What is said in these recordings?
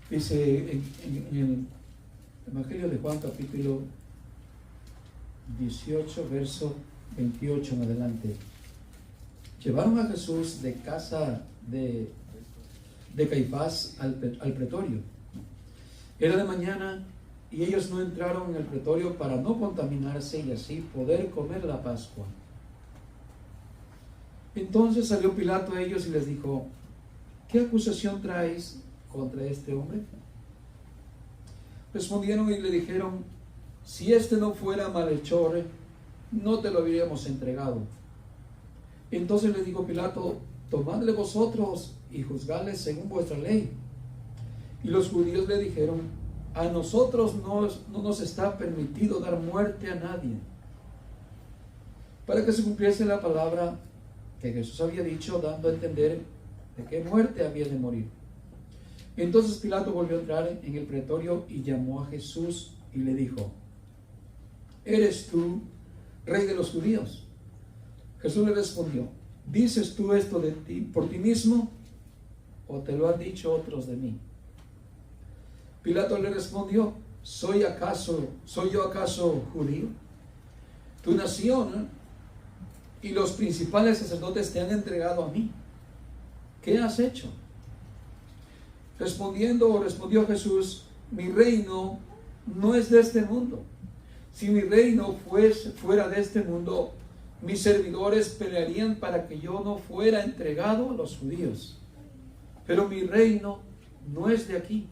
Dice en el Evangelio de Juan, capítulo 18, verso 28 en adelante. Llevaron a Jesús de casa de Caifás al pretorio. Era de mañana y ellos no entraron en el pretorio para no contaminarse y así poder comer la Pascua. Entonces salió Pilato a ellos y les dijo: ¿qué acusación traéis contra este hombre? Respondieron y le dijeron: si este no fuera malhechor, no te lo habríamos entregado. Entonces le dijo Pilato: tomadle vosotros y juzgadle según vuestra ley. Y los judíos le dijeron: a nosotros no nos está permitido dar muerte a nadie, para que se cumpliese la palabra que Jesús había dicho, dando a entender de qué muerte había de morir. Entonces Pilato volvió a entrar en el pretorio y llamó a Jesús y le dijo: ¿eres tú rey de los judíos? Jesús le respondió: ¿dices tú esto de ti por ti mismo, o te lo han dicho otros de mí? Pilato le respondió: ¿soy yo acaso judío? Tu nación y los principales sacerdotes te han entregado a mí. ¿Qué has hecho? Respondió Jesús: mi reino no es de este mundo. Si mi reino fuera de este mundo, mis servidores pelearían para que yo no fuera entregado a los judíos. Pero mi reino no es de aquí.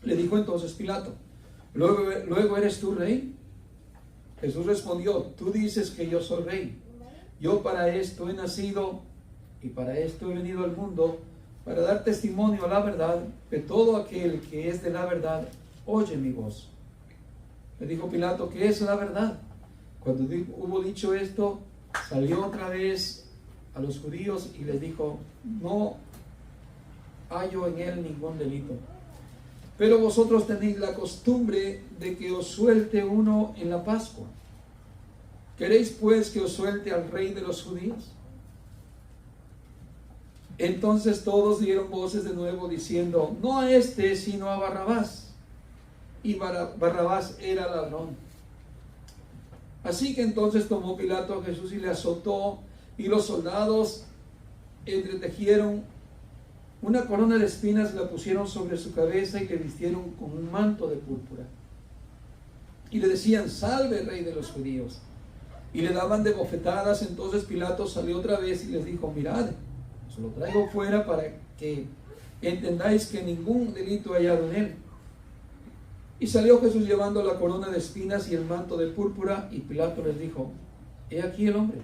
Le dijo entonces Pilato: ¿luego eres tú rey? Jesús respondió: tú dices que yo soy rey. Yo para esto he nacido y para esto he venido al mundo, para dar testimonio a la verdad, que todo aquel que es de la verdad oye mi voz. Le dijo Pilato: ¿qué es la verdad? Cuando hubo dicho esto, salió otra vez a los judíos y les dijo: no hallo en él ningún delito. Pero vosotros tenéis la costumbre de que os suelte uno en la Pascua. ¿Queréis pues que os suelte al rey de los judíos? Entonces todos dieron voces de nuevo diciendo: no a este, sino a Barrabás. Y Barrabás era ladrón. Así que entonces tomó Pilato a Jesús y le azotó, y los soldados entretejieron una corona de espinas, la pusieron sobre su cabeza y le vistieron con un manto de púrpura. Y le decían: salve, rey de los judíos. Y le daban de bofetadas. Entonces Pilato salió otra vez y les dijo: mirad, os lo traigo fuera para que entendáis que ningún delito hay hallado en él. Y salió Jesús llevando la corona de espinas y el manto de púrpura, y Pilato les dijo: he aquí el hombre.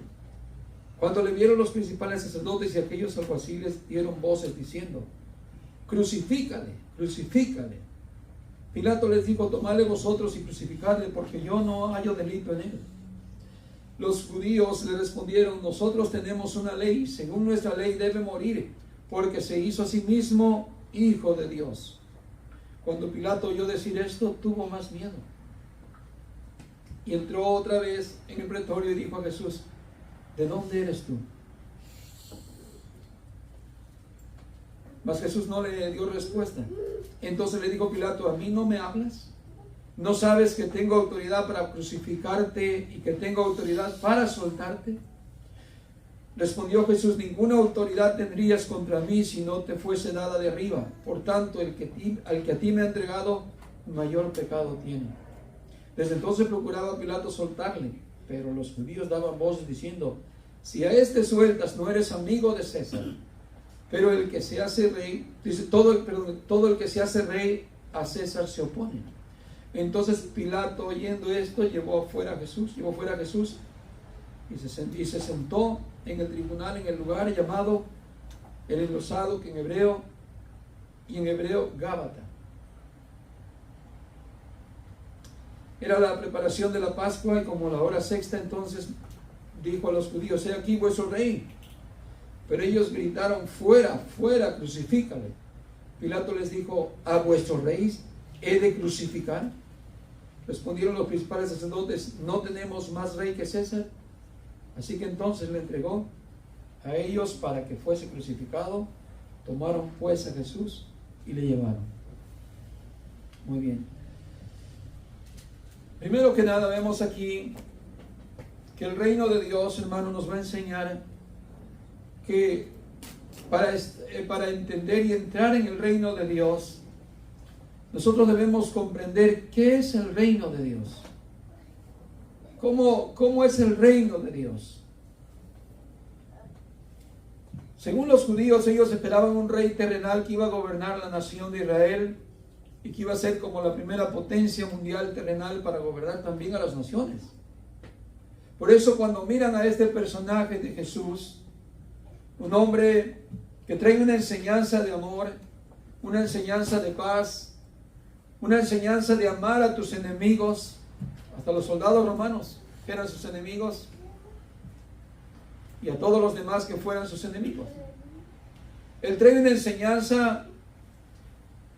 Cuando le vieron los principales sacerdotes y aquellos alguaciles, dieron voces diciendo: crucifícale, crucifícale. Pilato les dijo: tomadle vosotros y crucificadle, porque yo no hallo delito en él. Los judíos le respondieron: nosotros tenemos una ley, según nuestra ley debe morir, porque se hizo a sí mismo hijo de Dios. Cuando Pilato oyó decir esto, tuvo más miedo. Y entró otra vez en el pretorio y dijo a Jesús: ¿de dónde eres tú? Mas Jesús no le dio respuesta. Entonces le dijo Pilato: ¿a mí no me hablas? ¿No sabes que tengo autoridad para crucificarte y que tengo autoridad para soltarte? Respondió Jesús: ninguna autoridad tendrías contra mí si no te fuese dada de arriba. Por tanto, al que a ti me ha entregado, mayor pecado tiene. Desde entonces procuraba Pilato soltarle, pero los judíos daban voces diciendo: si a este sueltas, no eres amigo de César. Pero el que se hace rey, dice, todo el que se hace rey a César se opone. Entonces Pilato, oyendo esto, llevó fuera a Jesús y se sentó en el tribunal, en el lugar llamado el enlosado, que en hebreo Gábata. Era la preparación de la Pascua, y como la hora sexta, entonces dijo a los judíos: he aquí vuestro rey. Pero ellos gritaron: fuera, fuera, crucifícale. Pilato les dijo: ¿a vuestro rey he de crucificar? Respondieron los principales sacerdotes: no tenemos más rey que César. Así que entonces le entregó a ellos para que fuese crucificado. Tomaron pues a Jesús y le llevaron. Muy bien. Primero que nada vemos aquí que el reino de Dios, hermano, nos va a enseñar que para entender y entrar en el reino de Dios, nosotros debemos comprender qué es el reino de Dios. ¿Cómo es el reino de Dios? Según los judíos, ellos esperaban un rey terrenal que iba a gobernar la nación de Israel y que iba a ser como la primera potencia mundial terrenal para gobernar también a las naciones. Por eso cuando miran a este personaje de Jesús, un hombre que trae una enseñanza de amor, una enseñanza de paz, una enseñanza de amar a tus enemigos, hasta los soldados romanos que eran sus enemigos, y a todos los demás que fueran sus enemigos. Él trae una enseñanza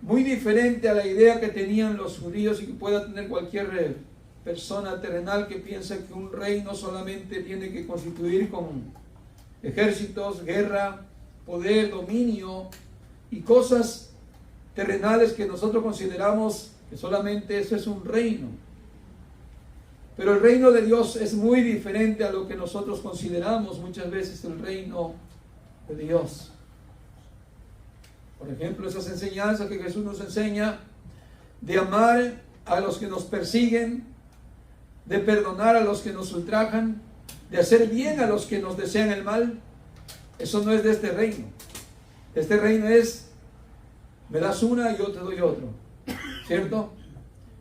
muy diferente a la idea que tenían los judíos y que pueda tener cualquier persona terrenal que piensa que un rey no solamente tiene que constituir con ejércitos, guerra, poder, dominio y cosas terrenales que nosotros consideramos que solamente eso es un reino. Pero el reino de Dios es muy diferente a lo que nosotros consideramos muchas veces el reino de Dios. Por ejemplo, esas enseñanzas que Jesús nos enseña de amar a los que nos persiguen, de perdonar a los que nos ultrajan, de hacer bien a los que nos desean el mal. Eso no es de este reino. Este reino es, me das una y yo te doy otro, ¿cierto?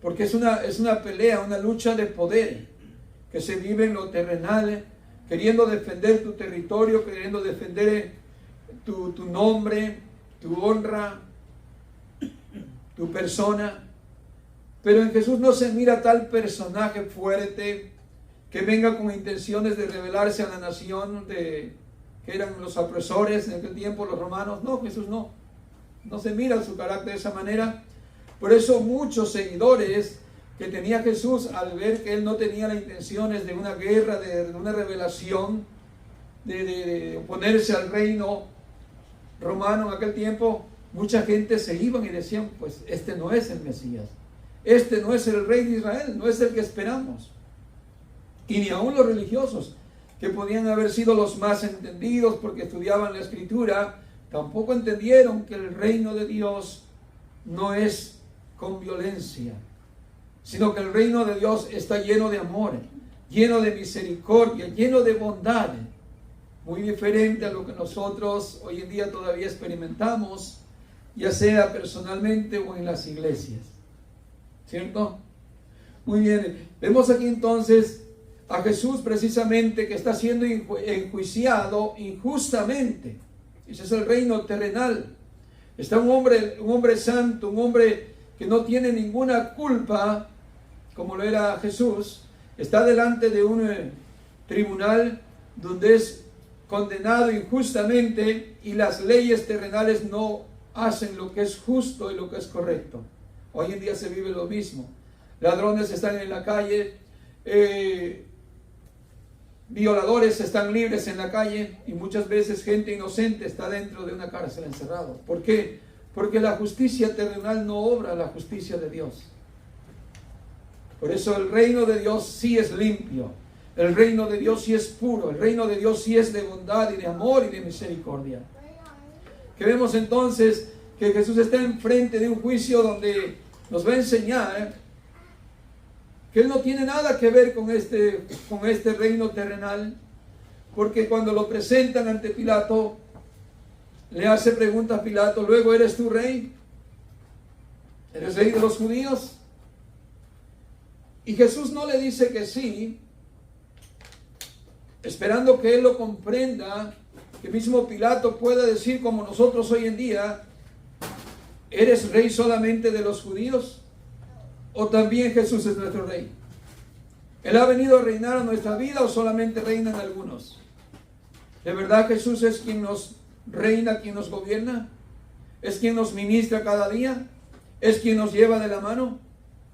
Porque es una pelea, una lucha de poder que se vive en lo terrenal, queriendo defender tu territorio, queriendo defender tu nombre, tu honra, tu persona. Pero en Jesús no se mira tal personaje fuerte que venga con intenciones de rebelarse a la nación que eran los opresores en aquel tiempo, los romanos. No, Jesús no se mira su carácter de esa manera. Por eso muchos seguidores que tenía Jesús, al ver que él no tenía las intenciones de una guerra, de una rebelión, de oponerse al reino romano en aquel tiempo, mucha gente se iban y decían, pues este no es el Mesías, este no es el rey de Israel, no es el que esperamos. Y ni aun los religiosos, que podían haber sido los más entendidos porque estudiaban la Escritura, tampoco entendieron que el reino de Dios no es con violencia, sino que el reino de Dios está lleno de amor, lleno de misericordia, lleno de bondad, muy diferente a lo que nosotros hoy en día todavía experimentamos, ya sea personalmente o en las iglesias, ¿cierto? Muy bien, vemos aquí entonces a Jesús precisamente que está siendo enjuiciado injustamente. Ese es el reino terrenal. Está un hombre santo, un hombre que no tiene ninguna culpa, como lo era Jesús, está delante de un tribunal donde es condenado injustamente y las leyes terrenales no hacen lo que es justo y lo que es correcto. Hoy en día se vive lo mismo. Ladrones están en la calle, violadores están libres en la calle y muchas veces gente inocente está dentro de una cárcel encerrado. ¿Por qué? Porque la justicia terrenal no obra la justicia de Dios. Por eso el reino de Dios sí es limpio, el reino de Dios sí es puro, el reino de Dios sí es de bondad y de amor y de misericordia. Que vemos entonces que Jesús está enfrente de un juicio donde nos va a enseñar que Él no tiene nada que ver con este reino terrenal, porque cuando lo presentan ante Pilato, le hace pregunta a Pilato, luego, ¿eres tú rey? ¿Eres rey de los judíos? Y Jesús no le dice que sí, esperando que él lo comprenda, que mismo Pilato pueda decir como nosotros hoy en día, ¿eres rey solamente de los judíos? ¿O también Jesús es nuestro rey? ¿Él ha venido a reinar a nuestra vida o solamente reinan algunos? ¿De verdad Jesús es quien nos reina, quien nos gobierna? ¿Es quien nos ministra cada día? ¿Es quien nos lleva de la mano?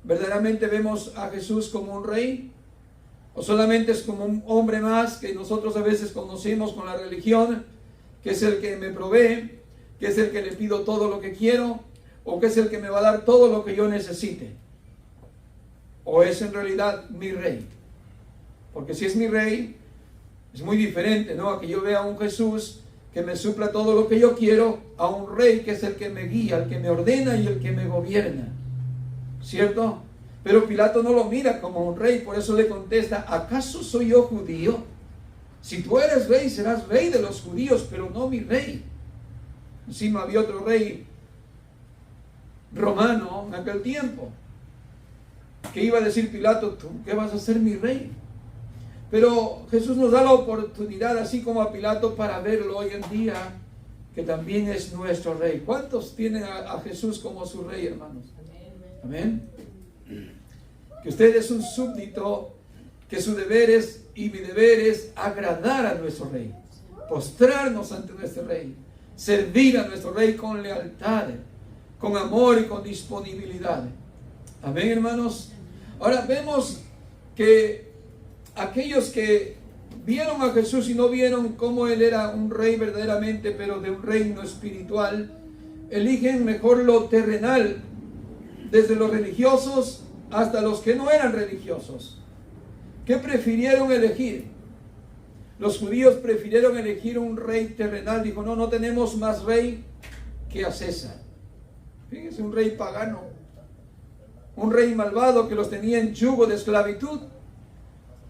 ¿Verdaderamente vemos a Jesús como un rey? ¿O solamente es como un hombre más que nosotros a veces conocemos con la religión, que es el que me provee, que es el que le pido todo lo que quiero? ¿O que es el que me va a dar todo lo que yo necesite? ¿O es en realidad mi rey? Porque si es mi rey, es muy diferente, ¿no? A que yo vea a un Jesús que me supla todo lo que yo quiero, a un rey que es el que me guía, el que me ordena y el que me gobierna. ¿Cierto? Pero Pilato no lo mira como un rey, por eso le contesta, ¿acaso soy yo judío? Si tú eres rey, serás rey de los judíos, pero no mi rey. Encima había otro rey romano en aquel tiempo, que iba a decir Pilato, ¿tú qué vas a ser mi rey? Pero Jesús nos da la oportunidad, así como a Pilato, para verlo hoy en día, que también es nuestro rey. ¿Cuántos tienen a Jesús como su rey, hermanos? Amén. Que usted es un súbdito, que su deber es, y mi deber es agradar a nuestro rey, postrarnos ante nuestro rey, servir a nuestro rey con lealtad, con amor y con disponibilidad. Amén, hermanos. Ahora vemos que aquellos que vieron a Jesús y no vieron cómo Él era un rey verdaderamente, pero de un reino espiritual, eligen mejor lo terrenal, desde los religiosos hasta los que no eran religiosos. ¿Qué prefirieron elegir? Los judíos prefirieron elegir un rey terrenal. Dijo, no tenemos más rey que a César. Fíjense, un rey pagano, un rey malvado que los tenía en yugo de esclavitud.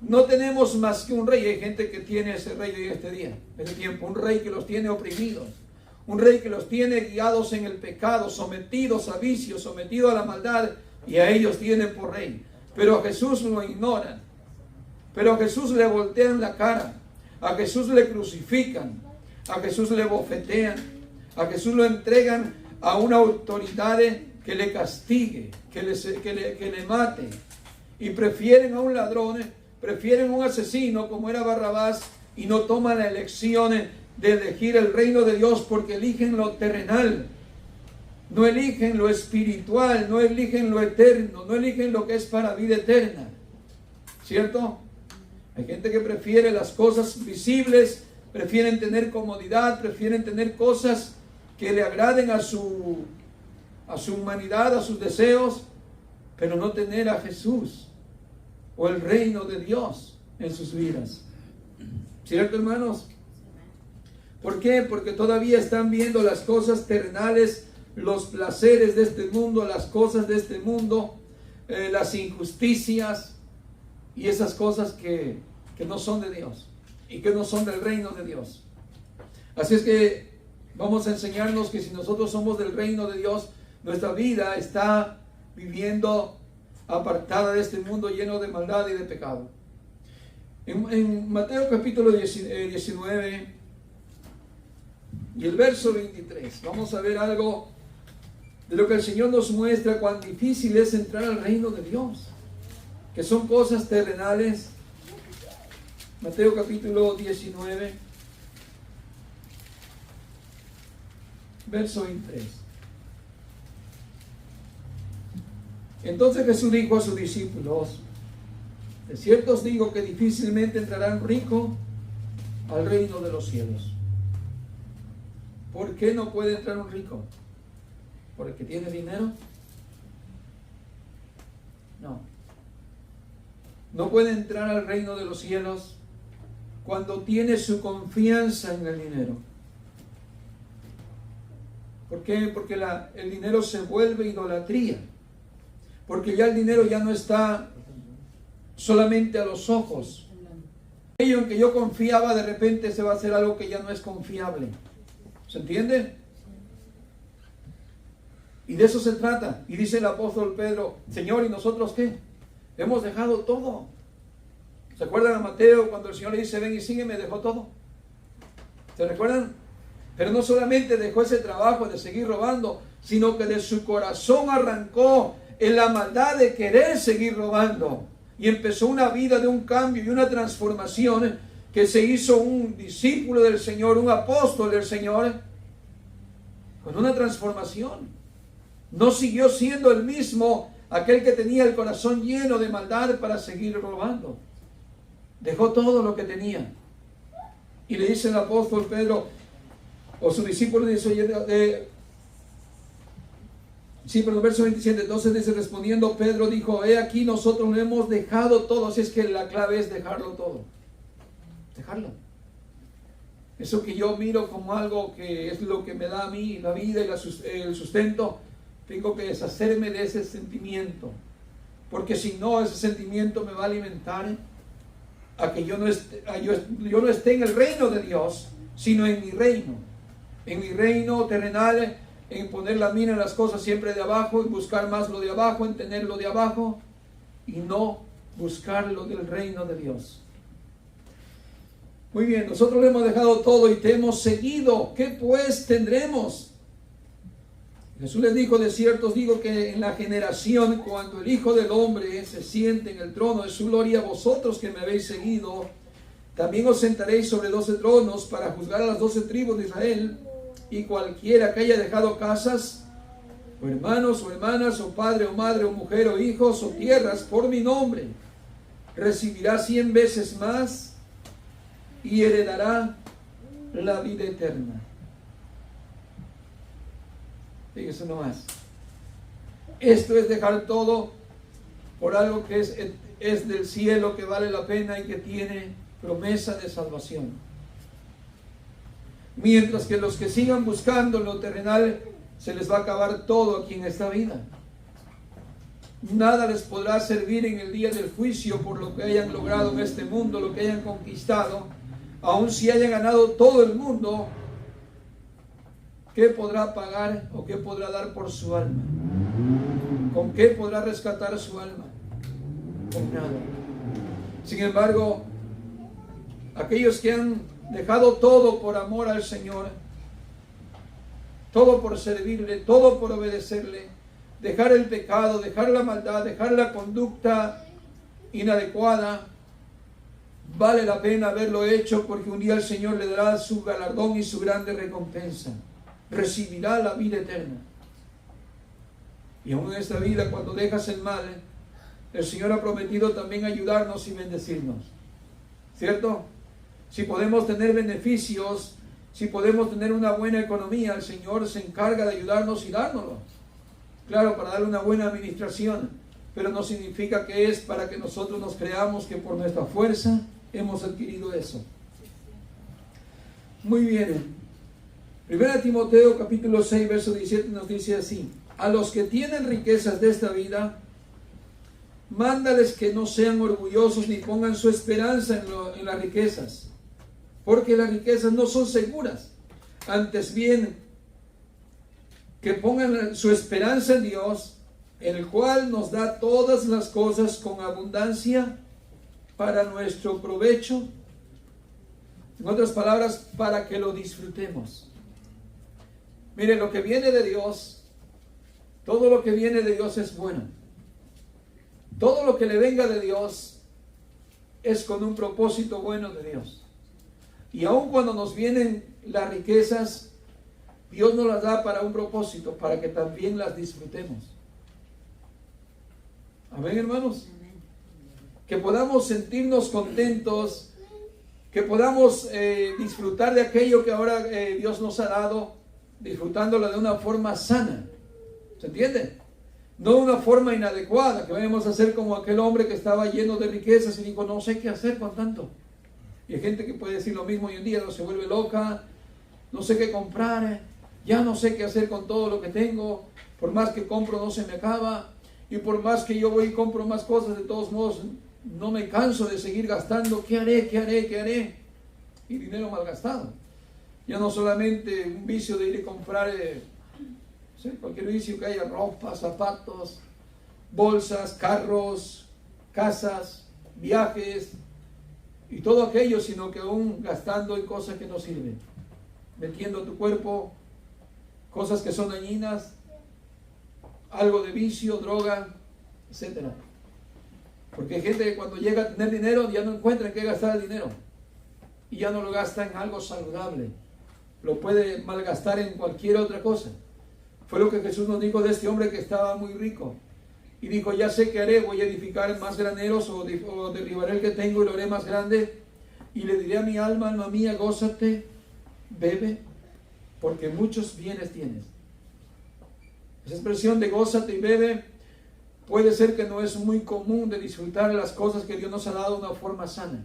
No tenemos más que un rey. Hay gente que tiene ese rey hoy este día, ese tiempo, un rey que los tiene oprimidos, un rey que los tiene guiados en el pecado, sometidos a vicios, sometidos a la maldad, y a ellos tienen por rey. Pero a Jesús lo ignoran, pero a Jesús le voltean la cara, a Jesús le crucifican, a Jesús le bofetean, a Jesús lo entregan a una autoridad que le castigue, que le mate, y prefieren a un ladrón, prefieren a un asesino como era Barrabás, y no toman la elección de elegir el reino de Dios, porque eligen lo terrenal, no eligen lo espiritual, no eligen lo eterno, no eligen lo que es para vida eterna. ¿Cierto? Hay gente que prefiere las cosas visibles, prefieren tener comodidad, prefieren tener cosas que le agraden a su humanidad, a sus deseos, pero no tener a Jesús o el reino de Dios en sus vidas. ¿Cierto, hermanos? ¿Por qué? Porque todavía están viendo las cosas terrenales, los placeres de este mundo, las cosas de este mundo, las injusticias y esas cosas que no son de Dios y que no son del reino de Dios. Así es que vamos a enseñarnos que si nosotros somos del reino de Dios, nuestra vida está viviendo apartada de este mundo lleno de maldad y de pecado. En Mateo capítulo 19 y el verso 23, vamos a ver algo de lo que el Señor nos muestra, cuán difícil es entrar al reino de Dios, que son cosas terrenales. Mateo capítulo 19, verso 23. Entonces Jesús dijo a sus discípulos, de cierto os digo que difícilmente entrará un rico al reino de los cielos. ¿Por qué no puede entrar un rico? ¿Porque tiene dinero? No. No puede entrar al reino de los cielos cuando tiene su confianza en el dinero. ¿Por qué? Porque el dinero se vuelve idolatría. Porque ya el dinero ya no está solamente a los ojos. Aquello en que yo confiaba, de repente se va a hacer algo que ya no es confiable. ¿Se entiende? Y de eso se trata. Y dice el apóstol Pedro, Señor, ¿y nosotros qué? Hemos dejado todo. ¿Se acuerdan a Mateo cuando el Señor le dice, ven y sígueme? Dejó todo. ¿Se recuerdan? Pero no solamente dejó ese trabajo de seguir robando, sino que de su corazón arrancó en la maldad de querer seguir robando. Y empezó una vida de un cambio y una transformación, que se hizo un discípulo del Señor, un apóstol del Señor, con una transformación. No siguió siendo el mismo aquel que tenía el corazón lleno de maldad para seguir robando. Dejó todo lo que tenía. Y le dice el apóstol Pedro, o su discípulo, dice, oye, Sí, pero el verso 27, entonces dice, respondiendo Pedro dijo, he aquí nosotros no hemos dejado todo. Así es que la clave es dejarlo todo. Dejarlo. Eso que yo miro como algo que es lo que me da a mí la vida y el sustento, tengo que deshacerme de ese sentimiento. Porque si no, ese sentimiento me va a alimentar a que yo no esté en el reino de Dios, sino en mi reino. En mi reino terrenal, en poner la mira en las cosas siempre de abajo, en buscar más lo de abajo, en tener lo de abajo, y no buscar lo del reino de Dios. Muy bien, nosotros le hemos dejado todo y te hemos seguido. ¿Qué pues tendremos? Jesús les dijo, de cierto os digo que en la generación, cuando el Hijo del Hombre se siente en el trono de su gloria, vosotros que me habéis seguido, también os sentaréis sobre 12 tronos para juzgar a las 12 tribus de Israel. Y cualquiera que haya dejado casas, o hermanos, o hermanas, o padre, o madre, o mujer, o hijos, o tierras, por mi nombre, recibirá 100 veces más y heredará la vida eterna. Fíjese nomás. Esto es dejar todo por algo que es del cielo, que vale la pena y que tiene promesa de salvación. Mientras que los que sigan buscando lo terrenal, se les va a acabar todo aquí en esta vida. Nada les podrá servir en el día del juicio por lo que hayan logrado en este mundo, lo que hayan conquistado. Aun si hayan ganado todo el mundo, ¿qué podrá pagar o qué podrá dar por su alma? ¿Con qué podrá rescatar su alma? Con nada. Sin embargo, aquellos que han dejado todo por amor al Señor, todo por servirle, todo por obedecerle, dejar el pecado, dejar la maldad, dejar la conducta inadecuada, vale la pena haberlo hecho, porque un día el Señor le dará su galardón y su grande recompensa. Recibirá la vida eterna. Y aún en esta vida, cuando dejas el mal, el Señor ha prometido también ayudarnos y bendecirnos. ¿Cierto? Si podemos tener beneficios, si podemos tener una buena economía, el Señor se encarga de ayudarnos y dárnoslo. Claro, para darle una buena administración, pero no significa que es para que nosotros nos creamos que por nuestra fuerza hemos adquirido eso. Muy bien. 1 Timoteo capítulo 6, verso 17 nos dice así: a los que tienen riquezas de esta vida, mándales que no sean orgullosos ni pongan su esperanza en las riquezas, porque las riquezas no son seguras. Antes bien, que pongan su esperanza en Dios, el cual nos da todas las cosas con abundancia para nuestro provecho. En otras palabras, para que lo disfrutemos. Mire, lo que viene de Dios, todo lo que viene de Dios es bueno. Todo lo que le venga de Dios es con un propósito bueno de Dios. Y aun cuando nos vienen las riquezas, Dios nos las da para un propósito, para que también las disfrutemos. Amén, hermanos. Que podamos sentirnos contentos, que podamos disfrutar de aquello que ahora Dios nos ha dado, disfrutándolo de una forma sana. ¿Se entiende? No de una forma inadecuada, que vayamos a ser como aquel hombre que estaba lleno de riquezas y dijo, no sé qué hacer con tanto. Y hay gente que puede decir lo mismo hoy en día, no, se vuelve loca, no sé qué comprar, ya no sé qué hacer con todo lo que tengo, por más que compro no se me acaba, y por más que yo voy y compro más cosas, de todos modos no me canso de seguir gastando. ¿Qué haré? ¿Qué haré? ¿Qué haré? Y dinero malgastado. Ya no solamente un vicio de ir a comprar cualquier vicio que haya, ropa, zapatos, bolsas, carros, casas, viajes y todo aquello, sino que aún gastando en cosas que no sirven, metiendo a tu cuerpo cosas que son dañinas, algo de vicio, droga, etc. Porque hay gente que cuando llega a tener dinero ya no encuentra en qué gastar el dinero y ya no lo gasta en algo saludable, lo puede malgastar en cualquier otra cosa. Fue lo que Jesús nos dijo de este hombre que estaba muy rico. Y dijo, ya sé qué haré, voy a edificar más graneros o derribaré el que tengo y lo haré más grande. Y le diré a mi alma, alma mía, gózate, bebe, porque muchos bienes tienes. Esa expresión de gózate y bebe puede ser que no es muy común de disfrutar las cosas que Dios nos ha dado de una forma sana,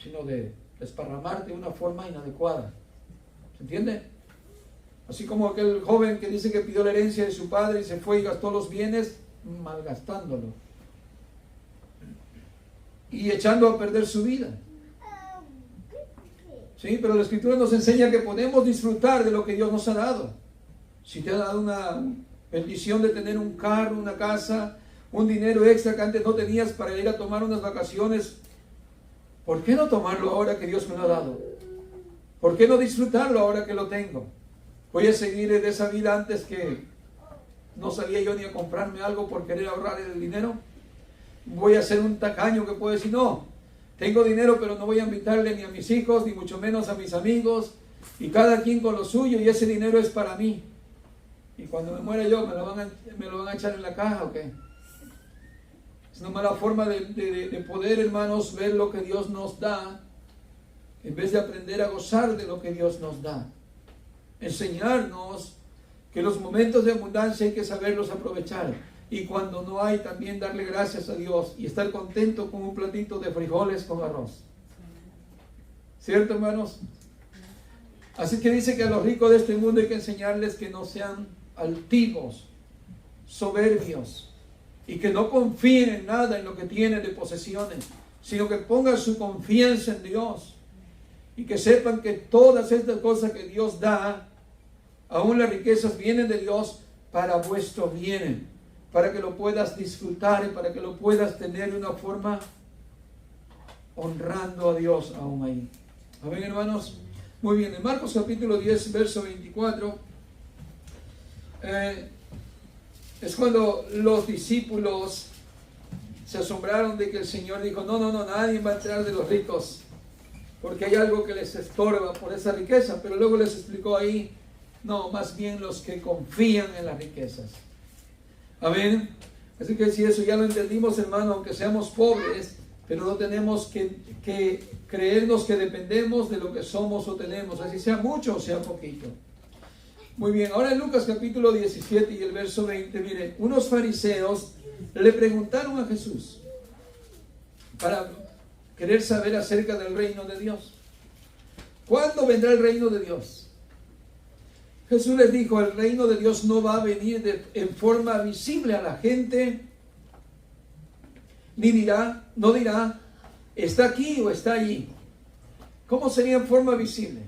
sino de desparramarte de una forma inadecuada. ¿Se entiende? Así como aquel joven que dice que pidió la herencia de su padre y se fue y gastó los bienes malgastándolo y echando a perder su vida. Sí, pero la Escritura nos enseña que podemos disfrutar de lo que Dios nos ha dado. Si te ha dado una bendición de tener un carro, una casa, un dinero extra que antes no tenías para ir a tomar unas vacaciones, ¿por qué no tomarlo ahora que Dios me lo ha dado? ¿Por qué no disfrutarlo ahora que lo tengo? Voy a seguir de esa vida antes que no salía yo ni a comprarme algo por querer ahorrar el dinero. Voy a ser un tacaño que puede decir, no, tengo dinero pero no voy a invitarle ni a mis hijos, ni mucho menos a mis amigos, y cada quien con lo suyo, y ese dinero es para mí. Y cuando me muera yo, ¿me lo van a echar en la caja o qué? Es una mala forma de poder, hermanos, ver lo que Dios nos da, en vez de aprender a gozar de lo que Dios nos da. Enseñarnos que los momentos de abundancia hay que saberlos aprovechar. Y cuando no hay, también darle gracias a Dios y estar contento con un platito de frijoles con arroz. ¿Cierto, hermanos? Así que dice que a los ricos de este mundo hay que enseñarles que no sean altivos, soberbios, y que no confíen en nada en lo que tienen de posesiones, sino que pongan su confianza en Dios y que sepan que todas estas cosas que Dios da, aún las riquezas, vienen de Dios para vuestro bien, para que lo puedas disfrutar y para que lo puedas tener de una forma honrando a Dios aún ahí. Amén, hermanos. Muy bien, en Marcos capítulo 10, verso 24, es cuando los discípulos se asombraron de que el Señor dijo, no, nadie va a entrar de los ricos, porque hay algo que les estorba por esa riqueza. Pero luego les explicó ahí, no, más bien los que confían en las riquezas. Amén. Así que si eso ya lo entendimos, hermano, aunque seamos pobres, pero no tenemos que creernos que dependemos de lo que somos o tenemos, así sea mucho o sea poquito. Muy bien, ahora en Lucas capítulo 17 y el verso 20, miren, unos fariseos le preguntaron a Jesús para querer saber acerca del reino de Dios. ¿Cuándo vendrá el reino de Dios? Jesús les dijo, el reino de Dios no va a venir en forma visible a la gente, ni no dirá, está aquí o está allí. ¿Cómo sería en forma visible?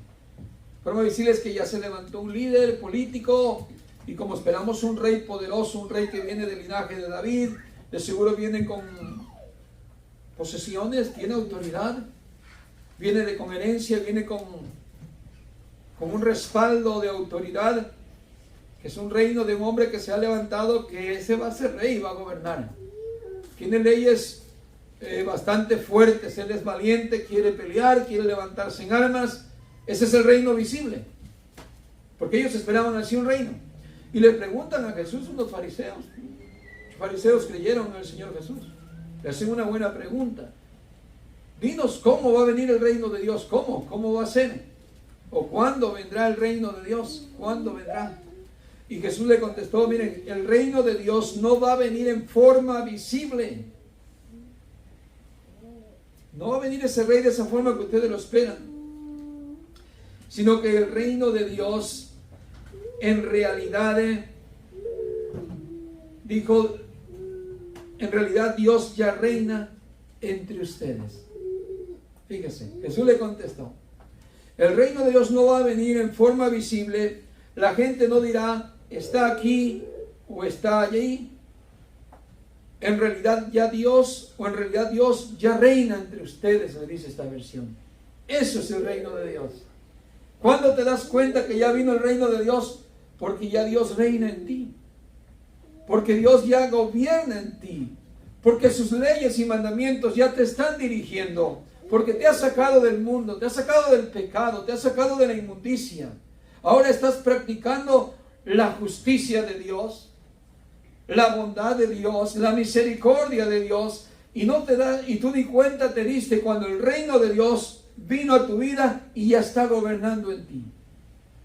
Forma visible es que ya se levantó un líder político y como esperamos un rey poderoso, un rey que viene del linaje de David, de seguro viene con posesiones, tiene autoridad, viene con herencia, viene con un respaldo de autoridad, que es un reino de un hombre que se ha levantado, que ese va a ser rey y va a gobernar. Tiene leyes bastante fuertes, él es valiente, quiere pelear, quiere levantarse en armas. Ese es el reino visible, porque ellos esperaban así un reino. Y le preguntan a Jesús unos fariseos. Los fariseos creyeron en el Señor Jesús. Le hacen una buena pregunta. Dinos cómo va a venir el reino de Dios, cómo va a ser, o cuándo vendrá el reino de Dios, cuándo vendrá. Y Jesús le contestó, miren, el reino de Dios no va a venir en forma visible. No va a venir ese rey de esa forma que ustedes lo esperan, sino que el reino de Dios en realidad, dijo, en realidad Dios ya reina entre ustedes. Fíjese, Jesús le contestó, el reino de Dios no va a venir en forma visible, la gente no dirá, está aquí o está allí. En realidad ya Dios, o en realidad Dios ya reina entre ustedes, le dice esta versión. Eso es el reino de Dios. ¿Cuándo te das cuenta que ya vino el reino de Dios? Porque ya Dios reina en ti. Porque Dios ya gobierna en ti. Porque sus leyes y mandamientos ya te están dirigiendo. Porque te ha sacado del mundo, te ha sacado del pecado, te ha sacado de la inmundicia. Ahora estás practicando la justicia de Dios, la bondad de Dios, la misericordia de Dios, y tú ni cuenta te diste cuando el reino de Dios vino a tu vida y ya está gobernando en ti.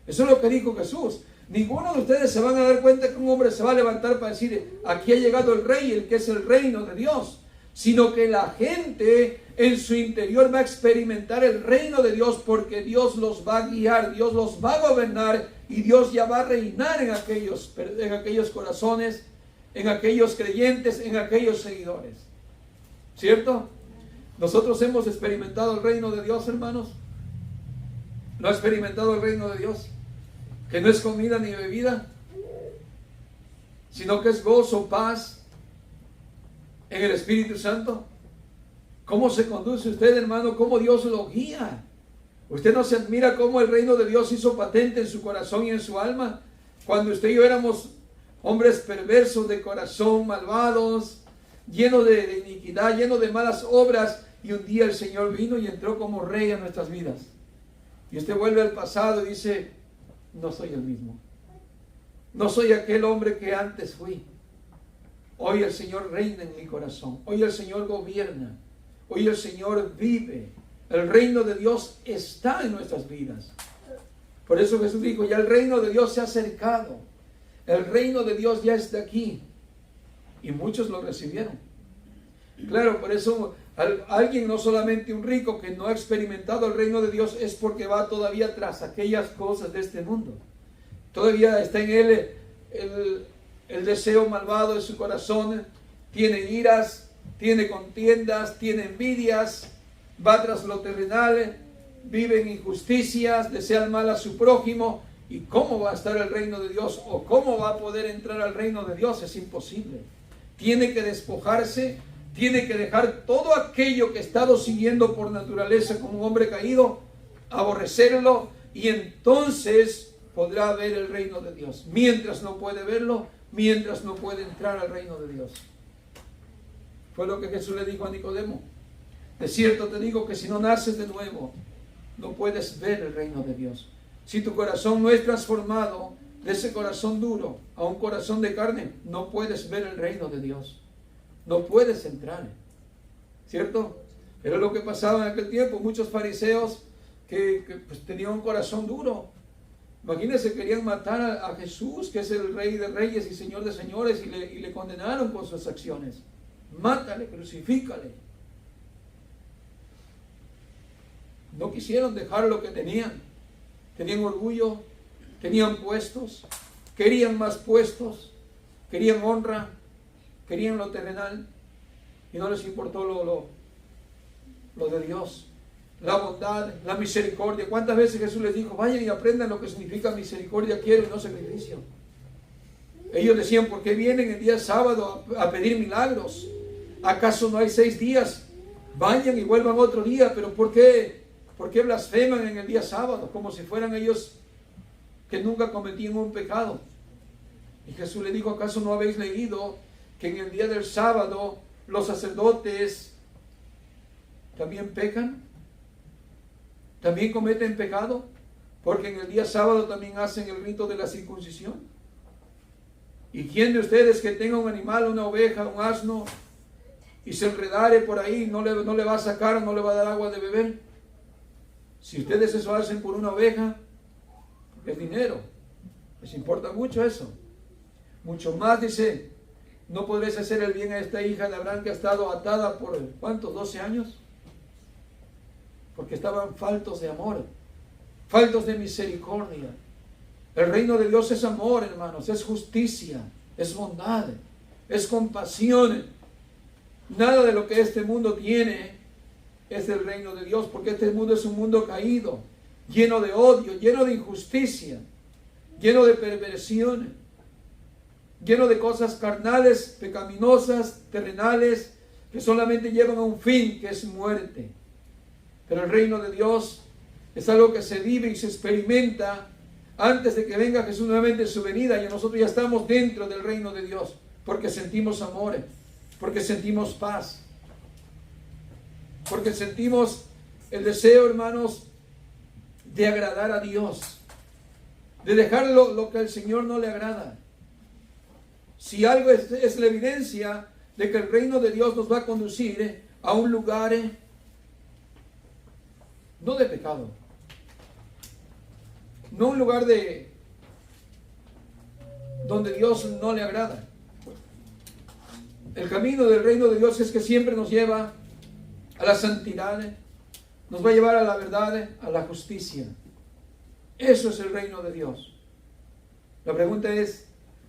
Eso es lo que dijo Jesús. Ninguno de ustedes se van a dar cuenta que un hombre se va a levantar para decir, aquí ha llegado el rey, el que es el reino de Dios. Sino que la gente en su interior va a experimentar el reino de Dios, porque Dios los va a guiar, Dios los va a gobernar, y Dios ya va a reinar en aquellos corazones, en aquellos creyentes, en aquellos seguidores. ¿Cierto? Nosotros hemos experimentado el reino de Dios, hermanos. ¿No ha experimentado el reino de Dios? Que no es comida ni bebida, sino que es gozo, paz en el Espíritu Santo. ¿Cómo se conduce usted, hermano? ¿Cómo Dios lo guía? ¿Usted no se admira cómo el reino de Dios hizo patente en su corazón y en su alma? Cuando usted y yo éramos hombres perversos de corazón, malvados, llenos de iniquidad, llenos de malas obras, y un día el Señor vino y entró como rey en nuestras vidas. Y usted vuelve al pasado y dice, no soy el mismo. No soy aquel hombre que antes fui. Hoy el Señor reina en mi corazón. Hoy el Señor gobierna. Hoy el Señor vive. El reino de Dios está en nuestras vidas. Por eso Jesús dijo, ya el reino de Dios se ha acercado. El reino de Dios ya está aquí. Y muchos lo recibieron. Claro, por eso alguien, no solamente un rico que no ha experimentado el reino de Dios, es porque va todavía tras aquellas cosas de este mundo. Todavía está en él el deseo malvado de su corazón, tiene iras, tiene contiendas, tiene envidias, va tras lo terrenal, vive en injusticias, desea el mal a su prójimo. ¿Y cómo va a estar el reino de Dios? ¿O cómo va a poder entrar al reino de Dios? Es imposible. Tiene que despojarse, tiene que dejar todo aquello que ha estado siguiendo por naturaleza como un hombre caído, aborrecerlo, y entonces podrá ver el reino de Dios. Mientras no puede verlo, mientras no puede entrar al reino de Dios. Fue lo que Jesús le dijo a Nicodemo. De cierto te digo que si no naces de nuevo, no puedes ver el reino de Dios. Si tu corazón no es transformado de ese corazón duro a un corazón de carne, no puedes ver el reino de Dios. No puedes entrar. ¿Cierto? Era lo que pasaba en aquel tiempo. Muchos fariseos que pues, tenían un corazón duro. Imagínense, querían matar a Jesús, que es el Rey de Reyes y Señor de Señores, y le condenaron con sus acciones. Mátale, crucifícale. No quisieron dejar lo que tenían. Tenían orgullo, tenían puestos, querían más puestos, querían honra, querían lo terrenal, y no les importó lo de Dios, la bondad, la misericordia. ¿Cuántas veces Jesús les dijo, vayan y aprendan lo que significa misericordia quiero y no sacrificio? Ellos decían, ¿por qué vienen el día sábado a pedir milagros? ¿Acaso no hay 6 días? Vayan y vuelvan otro día. ¿Pero por qué blasfeman en el día sábado? Como si fueran ellos que nunca cometían un pecado. Y Jesús le dijo, ¿acaso no habéis leído que en el día del sábado los sacerdotes también pecan? ¿También cometen pecado? Porque en el día sábado también hacen el rito de la circuncisión. ¿Y quién de ustedes que tenga un animal, una oveja, un asno, y se enredare por ahí, no le va a sacar, no le va a dar agua de beber? Si ustedes eso hacen por una oveja, es dinero. Les importa mucho eso. Mucho más, dice, ¿no podréis hacer el bien a esta hija de Abraham que ha estado atada por, ¿cuántos? 12 años. Porque estaban faltos de amor, faltos de misericordia. El reino de Dios es amor, hermanos, es justicia, es bondad, es compasión. Nada de lo que este mundo tiene es el reino de Dios, porque este mundo es un mundo caído, lleno de odio, lleno de injusticia, lleno de perversión, lleno de cosas carnales, pecaminosas, terrenales, que solamente llevan a un fin, que es muerte. Pero el reino de Dios es algo que se vive y se experimenta antes de que venga Jesús nuevamente en su venida, y nosotros ya estamos dentro del reino de Dios, porque sentimos amor, porque sentimos paz, porque sentimos el deseo, hermanos, de agradar a Dios, de dejar lo que al Señor no le agrada. Si algo es la evidencia de que el reino de Dios nos va a conducir a un lugar no de pecado, no un lugar de donde Dios no le agrada. El camino del reino de Dios es que siempre nos lleva a la santidad, nos va a llevar a la verdad, a la justicia. Eso es el reino de Dios. La pregunta es,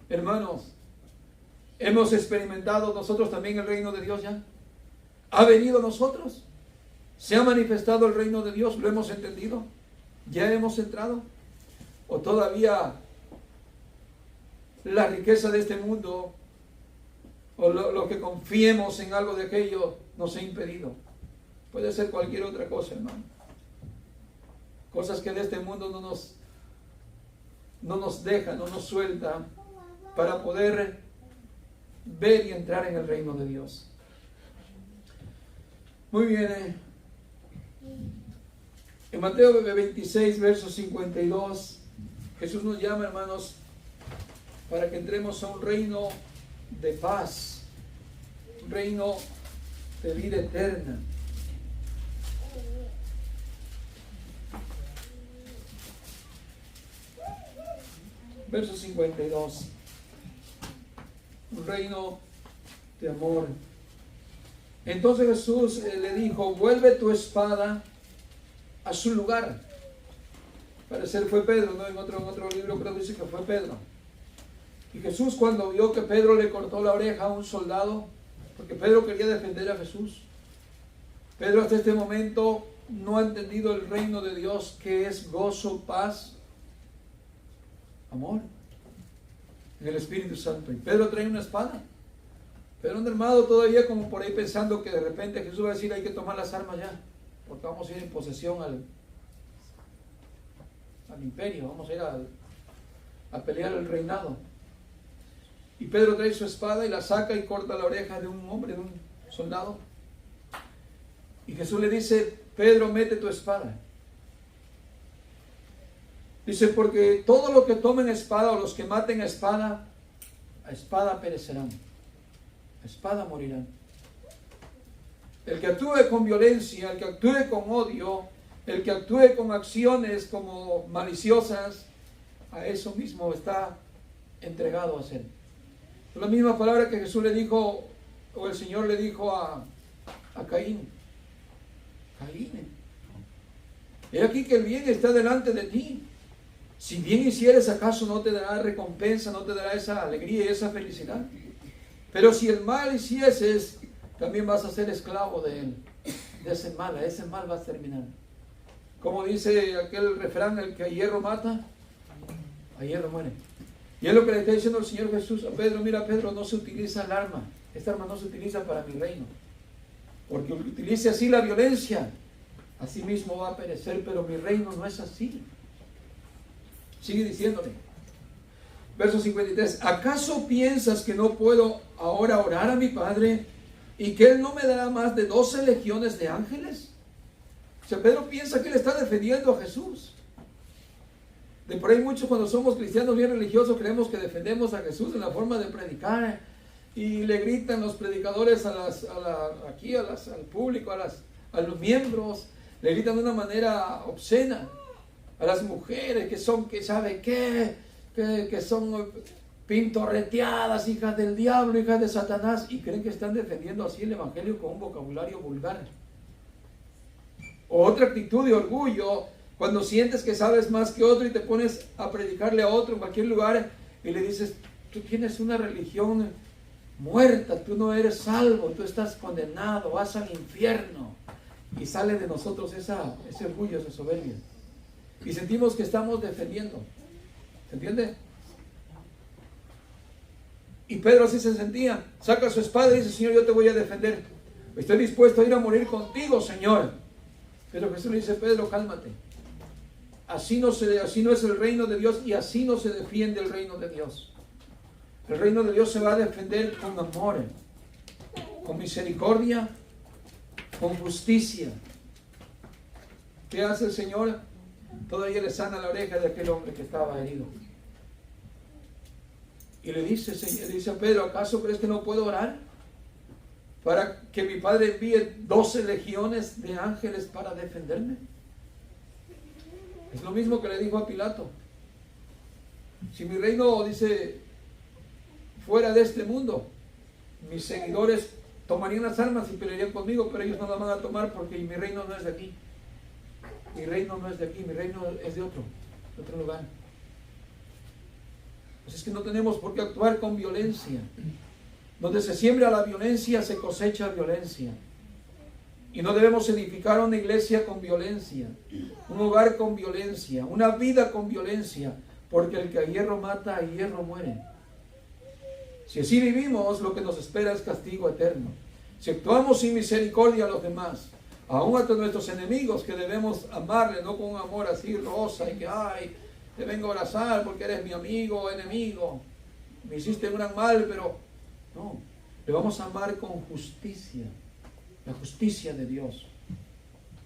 hermanos, ¿hemos experimentado nosotros también el reino de Dios ya? ¿Ha venido a nosotros? ¿Se ha manifestado el reino de Dios? ¿Lo hemos entendido? ¿Ya hemos entrado? ¿O todavía la riqueza de este mundo o lo que confiemos en algo de aquello nos ha impedido? Puede ser cualquier otra cosa, hermano. Cosas que de este mundo no nos deja, no nos suelta para poder ver y entrar en el reino de Dios. Muy bien. En Mateo 26, verso 52, Jesús nos llama, hermanos, para que entremos a un reino de paz, un reino de vida eterna. Verso 52. Un reino de amor. Entonces Jesús le dijo, vuelve tu espada a su lugar. Parecer fue Pedro, ¿no? En otro libro creo que dice que fue Pedro. Y Jesús, cuando vio que Pedro le cortó la oreja a un soldado, porque Pedro quería defender a Jesús. Pedro hasta este momento no ha entendido el reino de Dios, que es gozo, paz, amor en el Espíritu Santo. Y Pedro trae una espada. Pedro anda armado todavía, como por ahí pensando que de repente Jesús va a decir, hay que tomar las armas ya, porque vamos a ir en posesión al imperio, vamos a ir a pelear el reinado. Y Pedro trae su espada y la saca y corta la oreja de un hombre, de un soldado. Y Jesús le dice, Pedro, mete tu espada. Dice, porque todo lo que tomen espada o los que maten a espada perecerán. A espada morirán. El que actúe con violencia, el que actúe con odio, el que actúe con acciones como maliciosas, a eso mismo está entregado a ser. Es la misma palabra que Jesús le dijo, o el Señor le dijo a Caín. Caín, he aquí que el bien está delante de ti. Si bien hicieres, ¿acaso no te dará recompensa, no te dará esa alegría y esa felicidad? Pero si el mal hicieses, también vas a ser esclavo de él, de ese mal. A ese mal vas a terminar. Como dice aquel refrán, el que a hierro mata, a hierro muere. Y es lo que le está diciendo el Señor Jesús a Pedro. Mira, Pedro, no se utiliza el arma. Esta arma no se utiliza para mi reino. Porque utilice así la violencia, así mismo va a perecer, pero mi reino no es así. Sigue diciéndole. Verso 53. ¿Acaso piensas que no puedo ahora orar a mi Padre y que Él no me dará más de 12 legiones de ángeles? O sea, Pedro piensa que él está defendiendo a Jesús. De por ahí muchos, cuando somos cristianos bien religiosos, creemos que defendemos a Jesús en la forma de predicar. Y le gritan los predicadores al público, a los miembros, le gritan de una manera obscena a las mujeres que son pintorreteadas, hijas del diablo, hijas de Satanás, y creen que están defendiendo así el evangelio con un vocabulario vulgar. O otra actitud de orgullo, cuando sientes que sabes más que otro y te pones a predicarle a otro en cualquier lugar y le dices, tú tienes una religión muerta, tú no eres salvo, tú estás condenado, vas al infierno. Y sale de nosotros ese orgullo, esa soberbia. Y sentimos que estamos defendiendo. ¿Se entiende? Y Pedro así se sentía. Saca su espada y dice, Señor, yo te voy a defender. Estoy dispuesto a ir a morir contigo, Señor. Pero Jesús le dice, Pedro, cálmate. Así no es el reino de Dios y así no se defiende el reino de Dios. El reino de Dios se va a defender con amor, con misericordia, con justicia. ¿Qué hace el Señor? Todavía le sana la oreja de aquel hombre que estaba herido. Y le dice a Pedro, ¿acaso crees que no puedo orar? Para que mi Padre envíe 12 legiones de ángeles para defenderme. Es lo mismo que le dijo a Pilato. Si mi reino, dice, fuera de este mundo, mis seguidores tomarían las armas y pelearían conmigo, pero ellos no las van a tomar porque mi reino no es de aquí. Mi reino no es de aquí, mi reino es de otro lugar. Pues es que no tenemos por qué actuar con violencia. Donde se siembra la violencia, se cosecha violencia. Y no debemos edificar una iglesia con violencia, un hogar con violencia, una vida con violencia, porque el que a hierro mata, a hierro muere. Si así vivimos, lo que nos espera es castigo eterno. Si actuamos sin misericordia a los demás, aún a nuestros enemigos, que debemos amarle, no con un amor así rosa y que, ay, te vengo a abrazar porque eres mi amigo o enemigo, me hiciste un gran mal, pero no, le vamos a amar con justicia, la justicia de Dios.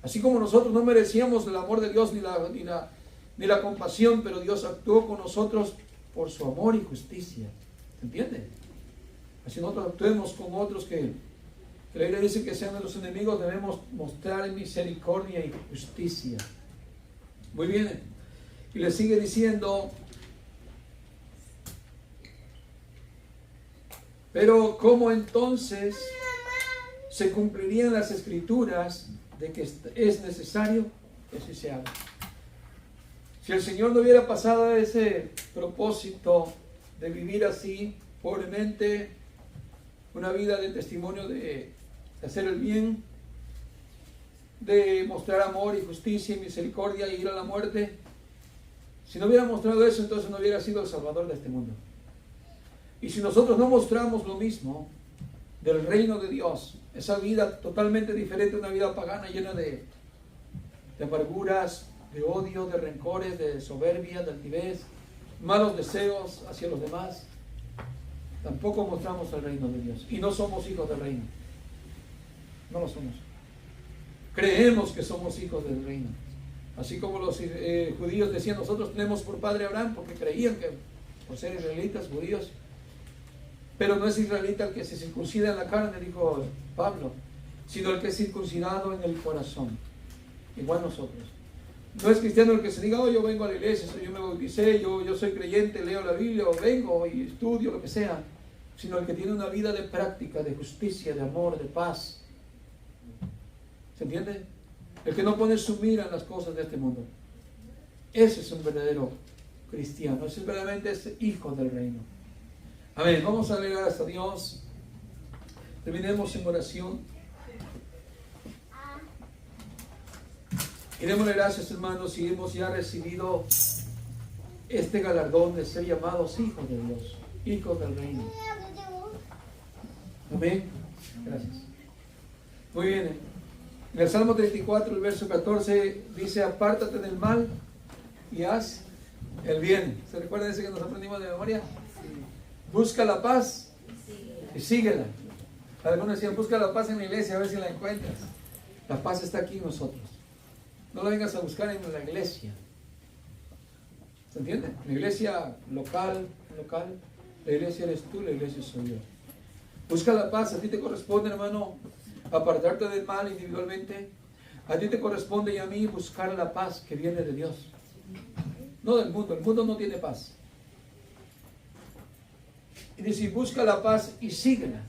Así como nosotros no merecíamos el amor de Dios ni la compasión, pero Dios actuó con nosotros por su amor y justicia. ¿Se entiende? Así nosotros actuemos con otros que la Biblia dice que sean nuestros enemigos, debemos mostrar misericordia y justicia. Muy bien. Y le sigue diciendo, pero ¿cómo entonces se cumplirían las escrituras de que es necesario que así se haga? Si el Señor no hubiera pasado ese propósito de vivir así, pobremente, una vida de testimonio de hacer el bien, de mostrar amor y justicia y misericordia y ir a la muerte, si no hubiera mostrado eso, entonces no hubiera sido el Salvador de este mundo. Y si nosotros no mostramos lo mismo del reino de Dios, esa vida totalmente diferente, una vida pagana llena de amarguras, de odio, de rencores, de soberbia, de altivez, malos deseos hacia los demás, tampoco mostramos el reino de Dios. Y no somos hijos del reino. No lo somos. Creemos que somos hijos del reino. Así como los judíos decían, nosotros tenemos por padre Abraham, porque creían que por ser israelitas, judíos. Pero no es israelita el que se circuncida en la carne, dijo Pablo, sino el que es circuncidado en el corazón. Igual nosotros. No es cristiano el que se diga, oh, yo vengo a la iglesia, yo me bauticé, yo soy creyente, leo la Biblia, o vengo y estudio, lo que sea. Sino el que tiene una vida de práctica, de justicia, de amor, de paz. ¿Se entiende? El que no pone su mira en las cosas de este mundo. Ese es un verdadero cristiano. Ese es verdaderamente hijo del reino. Amén. Vamos a leer hasta Dios. Terminemos en oración. Y démosle gracias, hermanos, si hemos ya recibido este galardón de ser llamados hijos de Dios, hijos del reino. Amén. Gracias. Muy bien. En el Salmo 34, el verso 14, dice, apártate del mal y haz el bien. ¿Se recuerda ese que nos aprendimos de memoria? Sí. Busca la paz y síguela. Algunos decían, busca la paz en la iglesia, a ver si la encuentras. La paz está aquí en nosotros. No la vengas a buscar en la iglesia. ¿Se entiende? La iglesia local, la iglesia eres tú, la iglesia soy yo. Busca la paz, a ti te corresponde, hermano, apartarte del mal individualmente. A ti te corresponde y a mí buscar la paz que viene de Dios. No del mundo, el mundo no tiene paz. Y dice, busca la paz y síguela.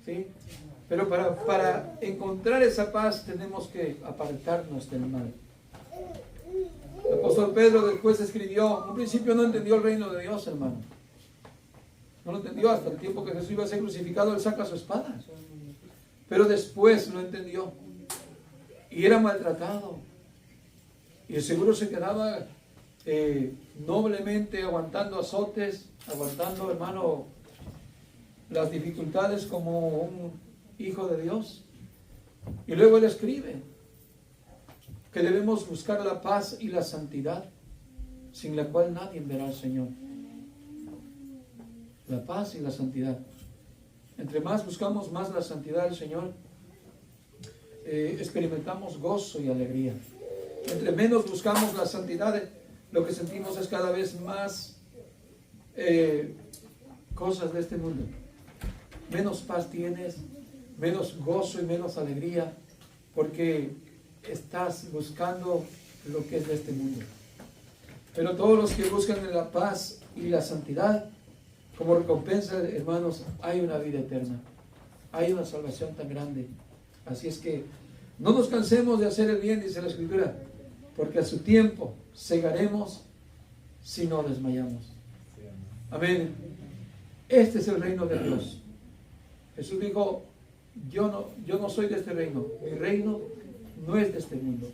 ¿Sí? Pero para encontrar esa paz tenemos que apartarnos del mal. El apóstol Pedro después escribió, en un principio no entendió el reino de Dios, hermano. No lo entendió hasta el tiempo que Jesús iba a ser crucificado, él saca su espada. Pero después lo entendió. Y era maltratado. Y seguro se quedaba noblemente aguantando azotes, aguantando, hermano, las dificultades como un hijo de Dios. Y luego él escribe que debemos buscar la paz y la santidad, sin la cual nadie verá al Señor. La paz y la santidad. Entre más buscamos más la santidad del Señor, experimentamos gozo y alegría. Entre menos buscamos la santidad, lo que sentimos es cada vez más cosas de este mundo. Menos paz tienes, menos gozo y menos alegría, porque estás buscando lo que es de este mundo. Pero todos los que buscan la paz y la santidad Como recompensa, hermanos, hay una vida eterna. Hay una salvación tan grande. Así es que no nos cansemos de hacer el bien, dice la Escritura, porque a su tiempo segaremos si no desmayamos. Amén. Este es el reino de Dios. Jesús dijo, yo no soy de este reino. Mi reino no es de este mundo.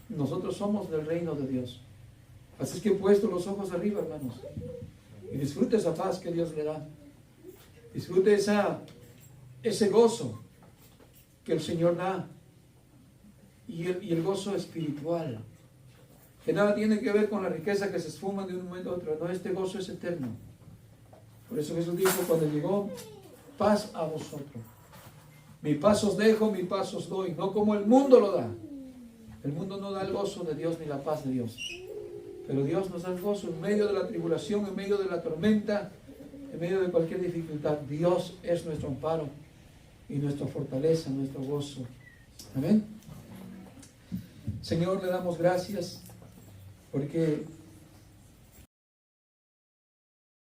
Nosotros somos del reino de Dios. Así es que he puesto los ojos arriba, hermanos. Y disfrute esa paz que Dios le da. Disfrute ese gozo que el Señor da. Y el gozo espiritual. Que nada tiene que ver con la riqueza que se esfuma de un momento a otro. No, este gozo es eterno. Por eso Jesús dijo cuando llegó, paz a vosotros. Mi paz os dejo, mi paz os doy. No como el mundo lo da. El mundo no da el gozo de Dios ni la paz de Dios. Pero Dios nos da el gozo en medio de la tribulación, en medio de la tormenta, en medio de cualquier dificultad. Dios es nuestro amparo y nuestra fortaleza, nuestro gozo. Amén. Señor, le damos gracias porque